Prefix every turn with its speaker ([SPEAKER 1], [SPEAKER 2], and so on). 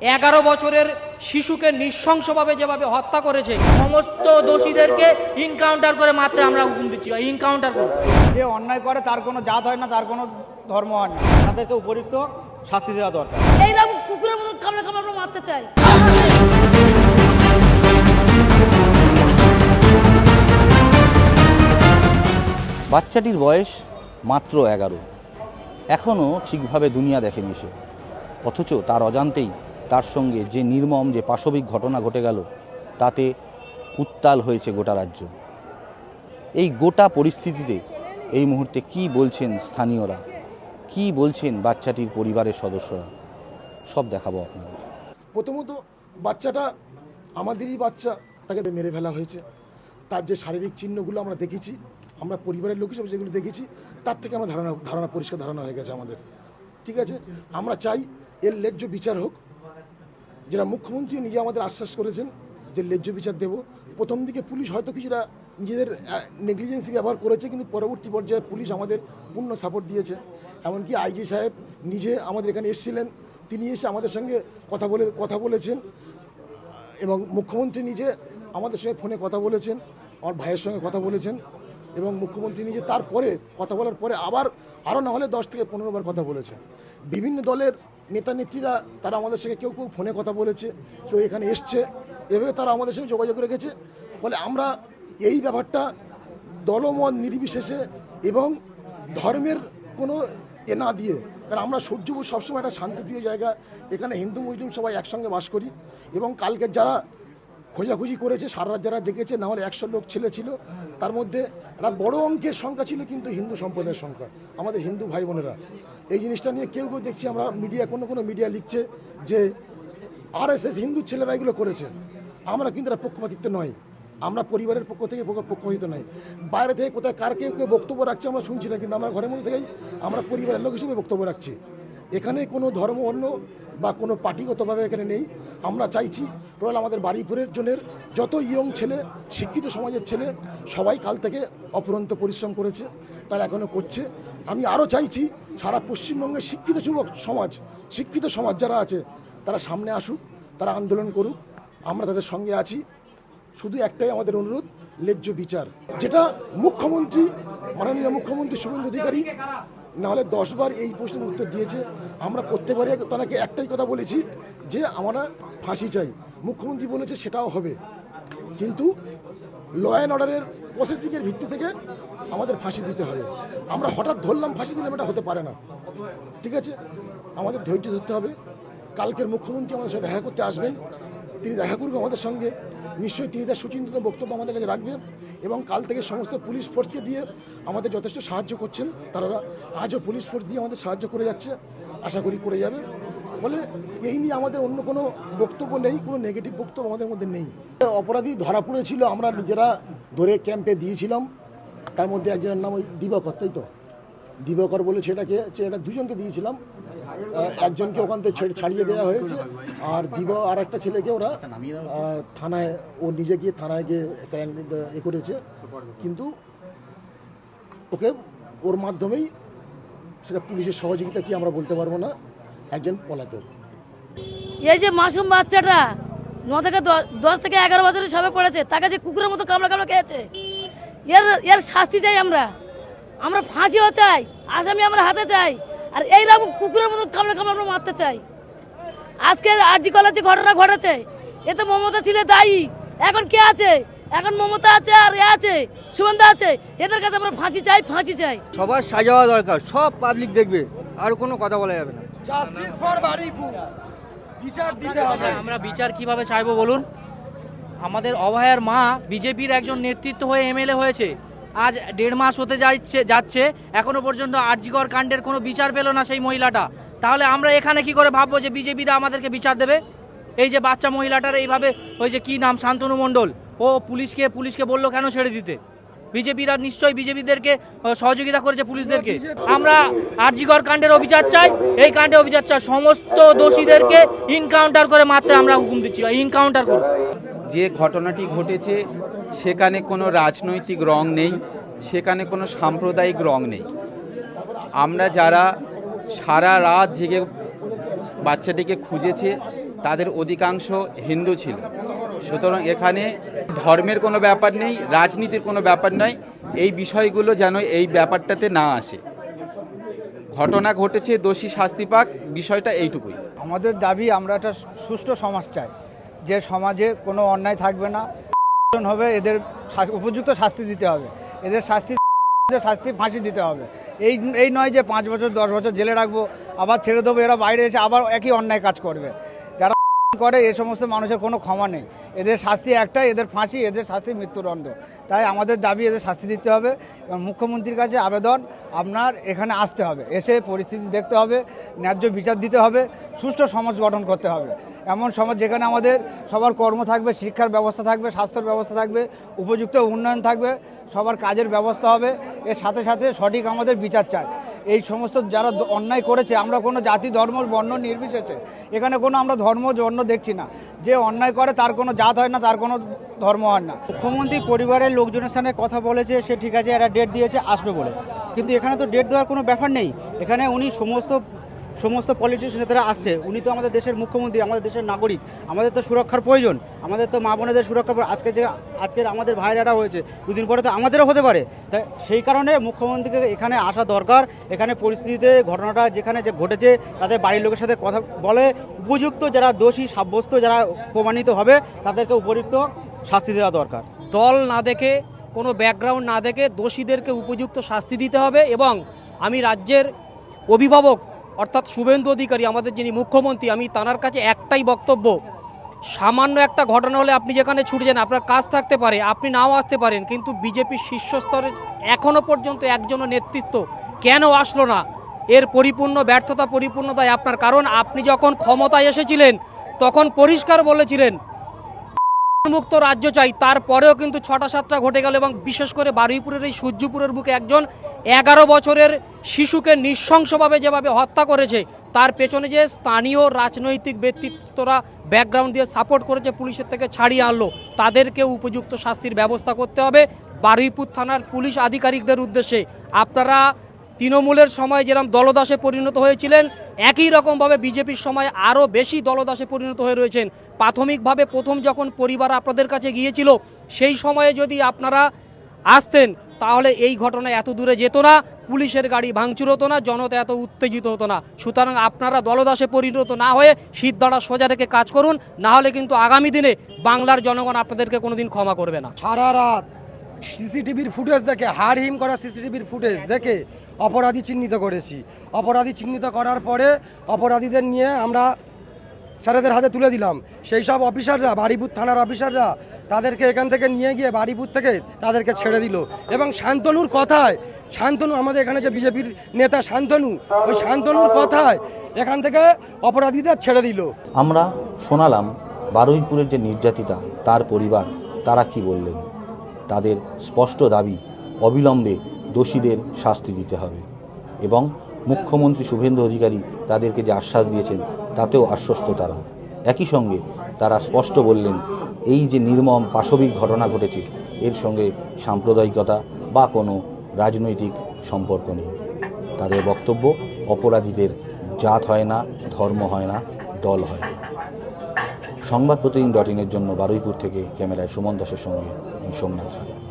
[SPEAKER 1] 11 বছরের শিশুকে নৃশংসভাবে যেভাবে হত্যা করেছে, সমস্ত দোষীদেরকে ইনকাউন্টার করে মারতে আমরা হুকুম দিচ্ছি। ইনকাউন্টার করুন।
[SPEAKER 2] যে অন্যায় করে তার কোনো জাত হয় না, তার কোনো ধর্ম হয় না, তাদেরকে উপযুক্ত শাস্তি দেওয়া দরকার।
[SPEAKER 3] এইরকম কুকুরের মতন কামড়ে কামড়ে আমরা মারতে চাই।
[SPEAKER 4] বাচ্চাটির বয়স মাত্র 11, এখনও ঠিকভাবে দুনিয়া দেখেনি সে, অথচ তার অজান্তেই তার সঙ্গে যে নির্মম যে পাশবিক ঘটনা ঘটে গেল তাতে উত্তাল হয়েছে গোটা রাজ্য। এই গোটা পরিস্থিতিতে এই মুহূর্তে কি বলছেন স্থানীয়রা, কি বলছেন বাচ্চাটির পরিবারের সদস্যরা, সব দেখাবো আপনাদের।
[SPEAKER 5] প্রথমত বাচ্চাটা আমাদেরই বাচ্চা, তাকে মেরে ফেলা হয়েছে। তার যে শারীরিক চিহ্নগুলো আমরা দেখেছি, আমরা পরিবারের লোক হিসেবে যেগুলো দেখেছি, তার থেকে আমরা ধারণা পরিষ্কার ধারণা হয়ে গেছে আমাদের। ঠিক আছে, আমরা চাই এর ন্যায্য বিচার হোক। যেটা মুখ্যমন্ত্রী নিজে আমাদের আশ্বাস করেছেন যে ন্যায্য বিচার দেব। প্রথম দিকে পুলিশ হয়তো কিছুটা নিজেদের নেগলিজেন্সি ব্যবহার করেছে, কিন্তু পরবর্তী পর্যায়ে পুলিশ আমাদের পূর্ণ সাপোর্ট দিয়েছে। এমনকি আইজি সাহেব নিজে আমাদের এখানে এসেছিলেন, তিনি এসে আমাদের সঙ্গে কথা বলেছেন, এবং মুখ্যমন্ত্রী নিজে আমাদের সঙ্গে ফোনে কথা বলেছেন, আমার ভাইয়ের সঙ্গে কথা বলেছেন, এবং মুখ্যমন্ত্রী নিজে তারপরে কথা বলার পরে আবার আরও না হলে 10 থেকে 15 বার কথা বলেছেন। বিভিন্ন দলের নেতা নেত্রীরা তারা আমাদের সঙ্গে কেউ ফোনে কথা বলেছে, কেউ এখানে এসছে, এভাবে তারা আমাদের সঙ্গে যোগাযোগ রেখেছে। ফলে আমরা এই ব্যাপারটা দলমত নির্বিশেষে এবং ধর্মের কোনো না দিয়ে, কারণ আমরা সূর্যপুর সবসময় একটা শান্তিপ্রিয় জায়গা, এখানে হিন্দু মুসলিম সবাই একসঙ্গে বাস করি। এবং কালকে যারা খোঁজাখুঁজি করেছে, সারা রাত যারা জেগেছে, না হলে 100 লোক ছেলে ছিল, তার মধ্যে একটা বড় অঙ্কের সংখ্যা ছিল কিন্তু হিন্দু সম্প্রদায়ের সংখ্যা, আমাদের হিন্দু ভাই বোনেরা। এই জিনিসটা নিয়ে কেউ দেখছি আমরা মিডিয়া, কোনো মিডিয়া লিখছে যে RSS হিন্দু ছেলেরা এগুলো করেছে। আমরা কিন্তু এটা পক্ষপাতিত্ব নয়, আমরা পরিবারের পক্ষ থেকে পক্ষপাতিত্ব নয়। বাইরে থেকে কোথায় কার কেউ বক্তব্য রাখছে আমরা শুনছি না, কিন্তু আমরা ঘরের মধ্যে থেকেই আমরা পরিবারের লোক হিসেবে বক্তব্য রাখছি। এখানে কোনো ধর্ম অন্য বা কোনো পার্টিগতভাবে এখানে নেই। আমরা চাইছি টোটাল আমাদের বারুইপুরের জনের যত ইয়ং ছেলে, শিক্ষিত সমাজের ছেলে, সবাই কাল থেকে অফুরন্ত পরিশ্রম করেছে, তারা এখনও করছে। আমি আরও চাইছি সারা পশ্চিমবঙ্গের শিক্ষিত সমাজ যারা আছে তারা সামনে আসুক, তারা আন্দোলন করুক, আমরা তাদের সঙ্গে আছি। শুধু একটাই আমাদের অনুরোধ, ন্যায্য বিচার। যেটা মুখ্যমন্ত্রী, মাননীয় মুখ্যমন্ত্রী শুভেন্দু অধিকারী নাহলে 10 বার এই প্রশ্নের উত্তর দিয়েছে। আমরা প্রত্যেকবারই তাকে একটাই কথা বলেছি যে আমরা ফাঁসি চাই। মুখ্যমন্ত্রী বলেছে সেটাও হবে, কিন্তু ল অ্যান্ড অর্ডারের প্রসেসিংয়ের ভিত্তি থেকে আমাদের ফাঁসি দিতে হবে। আমরা হঠাৎ ধরলাম ফাঁসি দিলাম, এটা হতে পারে না। ঠিক আছে, আমাদের ধৈর্য ধরতে হবে। কালকের মুখ্যমন্ত্রী আমাদের সাথে দেখা করতে আসবেন, তিনি দেখা করবেন আমাদের সঙ্গে। নিশ্চয়ই তিনি তার সুচিন্তিত বক্তব্য আমাদের কাছে রাখবেন, এবং কাল থেকে সমস্ত পুলিশ ফোর্সকে দিয়ে আমাদের যথেষ্ট সাহায্য করছেন। তারা আজও পুলিশ ফোর্স দিয়ে আমাদের সাহায্য করে যাচ্ছে, আশা করি করে যাবে। ফলে এই নিয়ে আমাদের অন্য কোনো বক্তব্য নেই, কোনো নেগেটিভ বক্তব্য আমাদের মধ্যে নেই। অপরাধী ধরা পড়েছিল, আমরা নিজেরা ধরে ক্যাম্পে দিয়েছিলাম। তার মধ্যে একজনের নাম ওই দিবাকর, তাই তো, দিবাকর বলে সেটাকে 2জনকে দিয়েছিলাম। একজনকে ওখান থেকে ছাড়িয়ে দেওয়া হয়েছে, আর আর একটা ছেলেকে ওরা থানায়, ও নিজে গিয়ে থানায় গিয়ে এ করেছে, কিন্তু ওকে ওর মাধ্যমেই, সেটা পুলিশের সহযোগিতা কি আমরা বলতে পারবো না, একজন পলাতক।
[SPEAKER 3] এই যে মাসুম বাচ্চাটা 9 থেকে 10 থেকে 11 বছরের সবে পড়েছে, তাকে যে কুকুরের মতো কামড়া খেয়েছে, এর শাস্তি চাই আমরা ফাঁসিও চাই, আসামি আমরা হাতে চাই, আর এইরকম কুকুরের মতো কামড়ে আমরা মারতে চাই। আজকে আরজি কলেজে যে ঘটনা ঘটেছে, এতে মমতা ছিল দায়ী। এখন কে আছে? এখন মমতা আছে, আর এ আছে, শুভেন্দু আছে। এদের কাছে আমরা ফাঁসি চাই।
[SPEAKER 6] সবার সাজা হওয়া দরকার, সব পাবলিক দেখবে, আর কোনো কথা বলা যাবে না।
[SPEAKER 1] জাস্টিস ফর বারুইপুর, বিচার দিতে হবে। আমরা বিচার কিভাবে চাইবো বলুন? আমাদের অভয়ার মা বিজেপির একজন নেতৃত্ব হয়ে MLA হয়েছে, আজ 1.5 মাস হতে যাচ্ছে, এখনো পর্যন্ত আরজিকর কাণ্ডের কোনো বিচার পেল না সেই মহিলাটা। তাহলে আমরা এখানে কি করে ভাববো যে বিজেপিরা আমাদেরকে বিচার দেবে? এই যে বাচ্চা মহিলাটার এইভাবে হয়েছে, কি নাম, শান্তনু মণ্ডল, ও পুলিশকে বললো কেন ছেড়ে দিতে? বিজেপিরা নিশ্চয়ই বিজেপিদেরকে সহযোগিতা করেছে, পুলিশদেরকে। আমরা আরজিকর কাণ্ডের অভিযান চাই, এই কাণ্ডে অভিযান চাই, সমস্ত দোষীদেরকে ইনকাউন্টার করে মারতে আমরা হুকুম দিচ্ছি। ইনকাউন্টার করুন।
[SPEAKER 7] যে ঘটনাটি ঘটেছে সেখানে কোনো রাজনৈতিক রং নেই, সেখানে কোনো সাম্প্রদায়িক রং নেই। আমরা যারা সারা রাত জেগে বাচ্চাটিকে খুঁজেছে, তাদের অধিকাংশ হিন্দু ছিল। সুতরাং এখানে ধর্মের কোনো ব্যাপার নেই, রাজনীতির কোনো ব্যাপার নয়, এই বিষয়গুলো যেন এই ব্যাপারটাতে না আসে। ঘটনা ঘটেছে, দোষী শাস্তি পাক, বিষয়টা এইটুকুই।
[SPEAKER 2] আমাদের দাবি আমরা একটা সুষ্ঠু সমাজ চাই, যে সমাজে কোনো অন্যায় থাকবে না, হবে এদের উপযুক্ত শাস্তি দিতে হবে, এদের শাস্তি ফাঁসি দিতে হবে। এই নয় যে 5 বছর 10 বছর জেলে রাখবো, আবার ছেড়ে দেবো, এরা বাইরে এসে আবার একই অন্যায় কাজ করবে। যারা করে এই সমস্ত মানুষের কোনো ক্ষমা নেই, এদের শাস্তি একটাই, এদের ফাঁসি, এদের শাস্তি মৃত্যুদণ্ড। তাই আমাদের দাবি এদের শাস্তি দিতে হবে এবং মুখ্যমন্ত্রীর কাছে আবেদন, আপনার এখানে আসতে হবে, এসে পরিস্থিতি দেখতে হবে, ন্যায্য বিচার দিতে হবে, সুষ্ঠু সমাজ গঠন করতে হবে। এমন সমাজ যেখানে আমাদের সবার কর্ম থাকবে, শিক্ষার ব্যবস্থা থাকবে, স্বাস্থ্যের ব্যবস্থা থাকবে, উপযুক্ত উন্নয়ন থাকবে, সবার কাজের ব্যবস্থা হবে। এর সাথে সাথে সঠিক আমাদের বিচার চাই। এই সমস্ত যারা অন্যায় করেছে, আমরা কোনো জাতি ধর্ম বর্ণ নির্বিশেষে, এখানে কোনো আমরা ধর্ম বর্ণ দেখছি না। যে অন্যায় করে তার কোনো জাত হয় না, তার কোনো ধর্ম হয় না।
[SPEAKER 8] মুখ্যমন্ত্রী পরিবারের লোকজনের সাথে কথা বলেছে, সে ঠিক আছে, একটা ডেট দিয়েছে আসবে বলে, কিন্তু এখানে তো ডেট দেওয়ার কোনো ব্যাপার নেই। এখানে উনি সমস্ত পলিটিশিয়ান নেতারা আসছে, উনি তো আমাদের দেশের মুখ্যমন্ত্রী, আমাদের দেশের নাগরিক, আমাদের তো সুরক্ষার প্রয়োজন, আমাদের তো মা বোনেদের সুরক্ষা। আজকের আমাদের ভাইরাটা হয়েছে, দুদিন পরে তো আমাদেরও হতে পারে। তাই সেই কারণে মুখ্যমন্ত্রীকে এখানে আসা দরকার। এখানে পরিস্থিতিতে ঘটনাটা যেখানে যে ঘটেছে, তাদের বাড়ির লোকের সাথে কথা বলে উপযুক্ত যারা দোষী সাব্যস্ত, যারা প্রমাণিত হবে, তাদেরকে উপযুক্ত শাস্তি দেওয়া দরকার।
[SPEAKER 1] দল না দেখে, কোনো ব্যাকগ্রাউন্ড না দেখে দোষীদেরকে উপযুক্ত শাস্তি দিতে হবে। এবং আমি রাজ্যের অভিভাবক অর্থাৎ শুভেন্দু অধিকারী, আমাদের যিনি মুখ্যমন্ত্রী, আমি তাঁর কাছে একটাই বক্তব্য, সামান্য একটা ঘটনা হলে আপনি যেখানে ছুটে যান, আপনার কাজ থাকতে পারে, আপনি নাও আসতে পারেন, কিন্তু বিজেপির শীর্ষস্তরে এখনও পর্যন্ত একজনও নেতৃত্ব কেন আসলো না? এর পরিপূর্ণ ব্যর্থতা, পরিপূর্ণতায় আপনার। কারণ আপনি যখন ক্ষমতায় এসেছিলেন তখন পরিষ্কার বলেছিলেন মুক্ত রাজ্য চাই, তারপরেও কিন্তু 6টা-7টা ঘটে গেল। এবং বিশেষ করে বারুইপুরের এই সূর্যপুরের বুকে একজন 11 বছরের শিশুকে নৃশংসভাবে যেভাবে হত্যা করেছে, তার পেছনে যে স্থানীয় রাজনৈতিক ব্যক্তিত্বরা ব্যাকগ্রাউন্ড দিয়ে সাপোর্ট করেছে, পুলিশের থেকে ছাড়িয়ে আনলো, তাদেরকে উপযুক্ত শাস্তির ব্যবস্থা করতে হবে। বারুইপুর থানার পুলিশ আধিকারিকদের উদ্দেশ্যে, আপনারা তৃণমূলের সময় যেরকম দলদাসে পরিণত হয়েছিলেন, একই রকমভাবে বিজেপির সময় আরও বেশি দলদাসে পরিণত হয়ে রয়েছেন। প্রাথমিকভাবে প্রথম যখন পরিবার আপনাদের কাছে গিয়েছিল, সেই সময়ে যদি আপনারা আসতেন, তাহলে এই ঘটনা এত দূরে যেত না, পুলিশের গাড়ি ভাঙচুর হতো না, জনতা এত উত্তেজিত হতো না। সুতরাং আপনারা দলদাসে পরিণত না হয়ে সিদ্ধারা সোজা রেখে কাজ করুন, না হলে কিন্তু আগামী দিনে বাংলার জনগণ আপনাদেরকে কোনোদিন ক্ষমা করবে না।
[SPEAKER 9] সারা রাত সিসিটিভির ফুটেজ দেখে, হাড়হিম করা সিসিটিভির ফুটেজ দেখে অপরাধী চিহ্নিত করেছি। অপরাধী চিহ্নিত করার পরে অপরাধীদের নিয়ে আমরা স্যারেদের হাতে তুলে দিলাম। সেই সব অফিসাররা, বারুইপুর থানার অফিসাররা, তাদেরকে এখান থেকে নিয়ে গিয়ে বারুইপুর থেকে তাদেরকে ছেড়ে দিল। এবং শান্তনুর কথায়, শান্তনু আমাদের এখানে যে বিজেপির নেতা শান্তনু, ওই শান্তনুর কথায় এখান থেকে অপরাধীদের ছেড়ে দিল।
[SPEAKER 4] আমরা শোনালাম বারুইপুরের যে নির্যাতিতা, তার পরিবার, তারা কি বললেন। তাদের স্পষ্ট দাবি, অবিলম্বে দোষীদের শাস্তি দিতে হবে। এবং মুখ্যমন্ত্রী শুভেন্দু অধিকারী তাদেরকে যে আশ্বাস দিয়েছেন, তাতেও আশ্বস্ত তারা। একই সঙ্গে তারা স্পষ্ট বললেন, এই যে নির্মম পাশবিক ঘটনা ঘটেছে, এর সঙ্গে সাম্প্রদায়িকতা বা কোনো রাজনৈতিক সম্পর্ক নেই। তাদের বক্তব্য, অপরাধীদের জাত হয় না, ধর্ম হয় না, দল হয় না। সংবাদ প্রতিদিন .in-এর জন্য বারুইপুর থেকে ক্যামেরায় সুমন দাসের সঙ্গে আমি সোমনাথ রায়।